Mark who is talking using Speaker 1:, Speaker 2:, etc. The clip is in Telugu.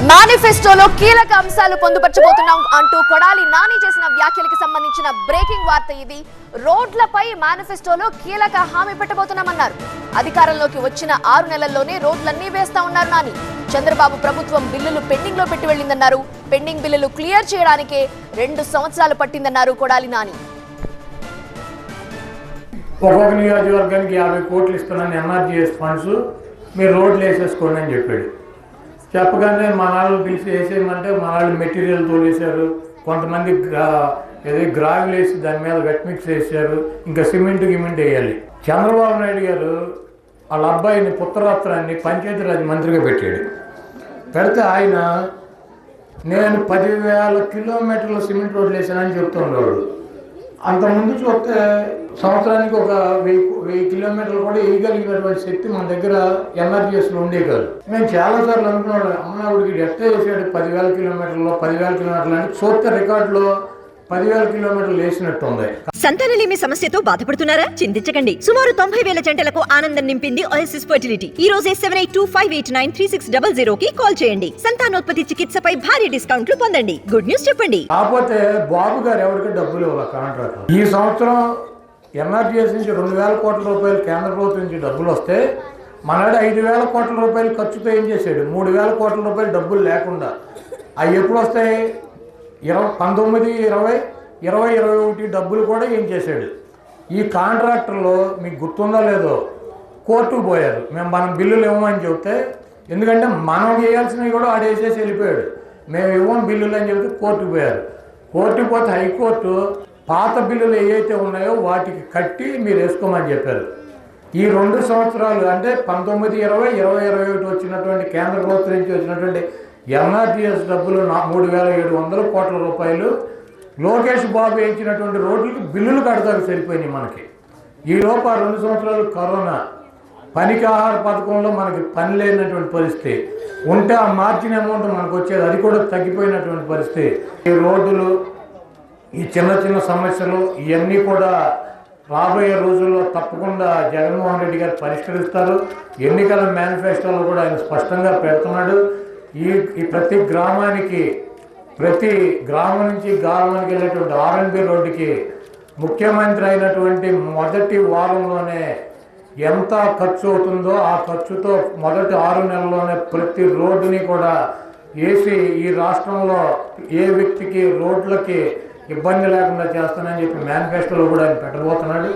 Speaker 1: మేనిఫెస్టోలో కీలక అంశాలు పొందుపరచబోతున్నాం అంటూ కొడాలి నాని చేసిన వ్యాఖ్యలకు సంబంధించిన బ్రేకింగ్ వార్త ఇది. రోడ్లపై మేనిఫెస్టోలో కీలక హామీ పెట్టబోతున్నామన్నారు. అధికారంలోకి వచ్చిన 6 నెలల్లోనే రోడ్లన్నీ వేస్తా ఉన్నారు నాని. చంద్రబాబు ప్రభుత్వం బిల్లులు పెండింగ్ లో పెట్టి వెళ్లిందన్నారు. పెండింగ్ బిల్లులు క్లియర్ చేయడానికే 2 సంవత్సరాలు పట్టిందన్నారు కొడాలి నాని.
Speaker 2: ఒక్కొక్క నియోజకవర్గానికి 50 కోట్లు ఇస్తున్నాను ఎన్ఆర్జీఎస్ ఫండ్స్, మీరు రోడ్లు వేసేసుకోండి అని చెప్పాడు. చెప్పగానే మా వాళ్ళు పిలిచి వేసేయమంటే మా వాళ్ళు మెటీరియల్ తోలేశారు, కొంతమంది గ్రావిల్ వేసి దాని మీద వెట్ మిక్స్ వేసారు, ఇంకా సిమెంట్ గిమెంట్ వేయాలి. చంద్రబాబు నాయుడు గారు వాళ్ళ అబ్బాయిని పుత్రరత్నాన్ని పంచాయతీరాజ్ మంత్రిగా పెట్టాడు. పెడితే ఆయన నేను 10,000 కిలోమీటర్ల సిమెంట్ రోడ్లు వేసానని చెప్తూ ఉండేవాడు. అంతకుముందు చూస్తే సంవత్సరానికి ఒక 1000 కిలోమీటర్లు కూడా వేయగలిగినటువంటి శక్తి మన దగ్గర ఎన్ఆర్జీఎస్లో ఉండే కాదు. మేము చాలాసార్లు అనుకున్నాడు, అమ్మనావుడికి ఎట్లా వేసాడు 10,000 కిలోమీటర్లో 10,000 కిలోమీటర్లు అని. చూస్తే రికార్డులో 10,000 కిలోమీటర్లు వేసినట్టు ఉంది.
Speaker 3: సంతానలేమి సమస్యతో బాధపడుతున్నారా? చింతించకండి. సుమారు 90,000 జంటలకు ఆనందం నింపింది ఓఎస్ఎస్ ఫర్టిలిటీ. ఈ రోజే 7825893600 కి కాల్ చేయండి. సంతానోత్పత్తి చికిత్సపై భారీ డిస్కౌంట్లు పొందండి. గుడ్ న్యూస్ చెప్పండి.
Speaker 2: కాకపోతే బాబు గారు ఎవరికి డబ్బులు ఇవ్వాలి కాంట్రాక్ట్. ఈ సంవత్సరం ఎన్ఆర్జీఎస్ నుంచి 2,000 కోట్ల రూపాయలు కేంద్ర ప్రభుత్వం నుంచి డబ్బులు వస్తే మనడు 5,000 కోట్ల రూపాయలు ఖర్చుతో ఏం చేశాడు? 3,000 కోట్ల రూపాయలు డబ్బులు లేకుండా. అవి ఎప్పుడు వస్తాయి? 19, 20, 21 డబ్బులు కూడా ఏం చేశాడు? ఈ కాంట్రాక్టర్లో మీకు గుర్తుందో లేదో కోర్టుకు పోయారు. మనం బిల్లులు ఇవ్వమని చెప్తే, ఎందుకంటే మనం చేయాల్సినవి కూడా వాడు వేసేసి వెళ్ళిపోయాడు. మేము ఇవ్వం బిల్లులు అని చెప్తే కోర్టుకు పోయారు. కోర్టుకు పోతే హైకోర్టు పాత బిల్లులు ఏవైతే ఉన్నాయో వాటికి కట్టి మీరు వేసుకోమని చెప్పారు. ఈ 2 సంవత్సరాలు అంటే 19, 20, 21 వచ్చినటువంటి కేంద్ర ప్రభుత్వం నుంచి వచ్చినటువంటి ఎన్ఆర్జీఎస్ డబ్బులు 3,700 కోట్ల రూపాయలు లోకేష్ బాబు వేయించినటువంటి రోడ్లకి బిల్లులు కడతారు సరిపోయినాయి మనకి. ఈ లోపు 2 సంవత్సరాలు కరోనా, పనికి ఆహార పథకంలో మనకి పని లేనటువంటి పరిస్థితి ఉంటే ఆ మార్జిన్ అమౌంట్ మనకు వచ్చేది, అది కూడా తగ్గిపోయినటువంటి పరిస్థితి. ఈ రోడ్లు, ఈ చిన్న చిన్న సమస్యలు ఇవన్నీ కూడా రాబోయే రోజుల్లో తప్పకుండా జగన్మోహన్ రెడ్డి గారు పరిష్కరిస్తారు. ఎన్నికల మేనిఫెస్టోలో కూడా ఆయన స్పష్టంగా పెడుతున్నాడు. ఈ ప్రతి గ్రామం నుంచి గ్రామానికి వెళ్ళేటువంటి ఆర్ఎన్బి రోడ్డుకి ముఖ్యమంత్రి అయినటువంటి మొదటి వారంలోనే ఎంత ఖర్చు అవుతుందో ఆ ఖర్చుతో మొదటి 6 నెలల్లోనే ప్రతి రోడ్డుని కూడా వేసి ఈ రాష్ట్రంలో ఏ వ్యక్తికి రోడ్లకి ఇబ్బంది లేకుండా చేస్తానని చెప్పి మేనిఫెస్టోలో కూడా ఆయన పెట్టబోతున్నాడు.